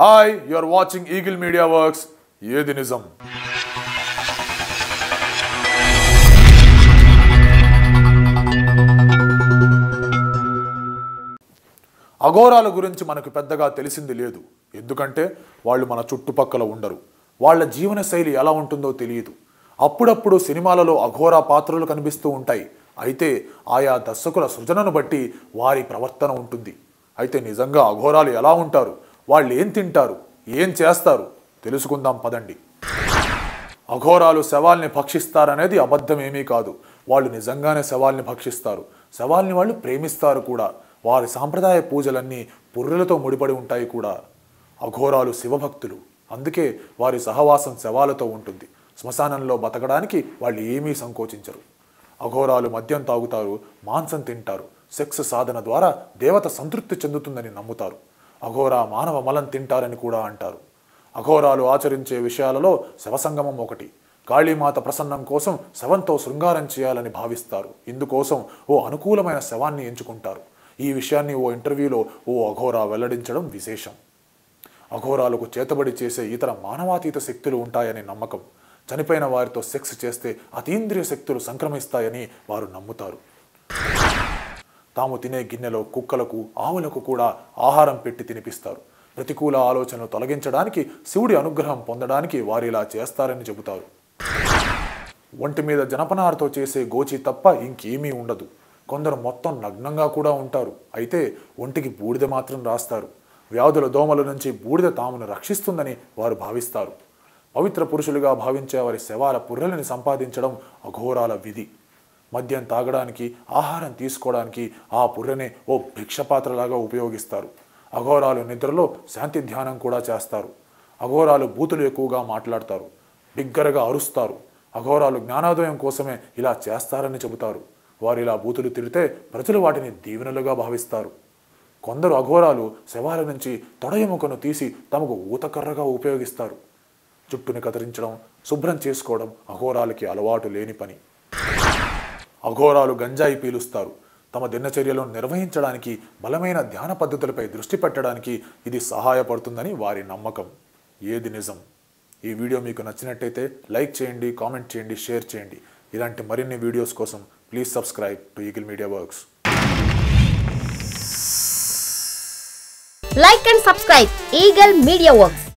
Hi, you are watching Eagle Media Works. ఏది నిజం? అఘోరాల గురించి మనకు పెద్దగా తెలిసింది లేదు. ఎందుకంటే వాళ్ళు మన చుట్టుపక్కల ఉండరు. వాళ్ళ జీవన శైలి ఎలా ఉంటుందో తెలియదు. అప్పుడప్పుడు సినిమాలలో అఘోరా పాత్రలు కనిపిస్తూ ఉంటాయి. అయితే ఆయా దర్శకుల సృజనను బట్టి వారి ప్రవర్తన ఉంటుంది. అయితే నిజంగా అఘోరాలు ఎలా ఉంటారు? వాళ్ళు ఏం తింటారు? ఏం చేస్తారు? తెలుసుకుందాం పదండి. అఘోరాలు శవాల్ని భక్షిస్తారనేది అబద్ధమేమీ కాదు. వాళ్ళు నిజంగానే శవాల్ని భక్షిస్తారు. శవాల్ని వాళ్ళు ప్రేమిస్తారు కూడా. వారి సాంప్రదాయ పూజలన్నీ పుర్రెలతో ముడిపడి ఉంటాయి కూడా. అఘోరాలు శివభక్తులు. అందుకే వారి సహవాసం శవాలతో ఉంటుంది. శ్మశానంలో బతకడానికి వాళ్ళు ఏమీ సంకోచించరు. అఘోరాలు మద్యం తాగుతారు, మాంసం తింటారు. సెక్స్ సాధన ద్వారా దేవత సంతృప్తి చెందుతుందని నమ్ముతారు. అఘోరా మానవ మలం తింటారని కూడా అంటారు. అఘోరాలు ఆచరించే విషయాలలో శవసంగమం ఒకటి. కాళీమాత ప్రసన్నం కోసం శవంతో శృంగారం చేయాలని భావిస్తారు. ఇందుకోసం ఓ అనుకూలమైన శవాన్ని ఎంచుకుంటారు. ఈ విషయాన్ని ఓ ఇంటర్వ్యూలో ఓ అఘోరా వెల్లడించడం విశేషం. అఘోరాలకు చేతబడి చేసే ఇతర మానవాతీత శక్తులు ఉంటాయని నమ్మకం. చనిపోయిన వారితో సెక్స్ చేస్తే అతీంద్రియ శక్తులు సంక్రమిస్తాయని వారు నమ్ముతారు. తాము తినే గిన్నెలో కుక్కలకు, ఆవులకు కూడా ఆహారం పెట్టి తినిపిస్తారు. ప్రతికూల ఆలోచనలు తొలగించడానికి, శివుడి అనుగ్రహం పొందడానికి వారు ఇలా చేస్తారని చెబుతారు. ఒంటి మీద జనపనారతో చేసే గోచి తప్ప ఇంకేమీ ఉండదు. కొందరు మొత్తం నగ్నంగా కూడా ఉంటారు. అయితే ఒంటికి బూడిద మాత్రం రాస్తారు. వ్యాధుల దోమల నుంచి బూడిద తామును రక్షిస్తుందని వారు భావిస్తారు. పవిత్ర పురుషులుగా భావించే వారి శవాల పుర్రెలని సంపాదించడం అఘోరాల విధి. మద్యం తాగడానికి, ఆహారం తీసుకోవడానికి ఆ పుర్రెనే ఓ భిక్షపాత్రలాగా ఉపయోగిస్తారు. అఘోరాలు నిద్రలో శాంతి ధ్యానం కూడా చేస్తారు. అఘోరాలు బూతులు ఎక్కువగా మాట్లాడతారు, బిగ్గరగా అరుస్తారు. అఘోరాలు జ్ఞానోదయం కోసమే ఇలా చేస్తారని చెబుతారు. వారు ఇలా బూతులు తిడితే ప్రజలు వాటిని దీవెనలుగా భావిస్తారు. కొందరు అఘోరాలు శవాల నుంచి తొడయముకను తీసి తమకు ఊతకర్రగా ఉపయోగిస్తారు. జుట్టుని కత్తిరించడం, శుభ్రం చేసుకోవడం అఘోరాలకి అలవాటు లేని పని. అఘోరాలు గంజాయి పీలుస్తారు. తమ దినచర్యలను నిర్వహించడానికి, బలమైన ధ్యాన పద్ధతులపై దృష్టి పెట్టడానికి ఇది సహాయపడుతుందని వారి నమ్మకం. ఏది నిజం? ఈ వీడియో మీకు నచ్చినట్టయితే లైక్ చేయండి, కామెంట్ చేయండి, షేర్ చేయండి. ఇలాంటి మరిన్ని వీడియోస్ కోసం please subscribe to eagle media works. Like and subscribe Eagle Media Works.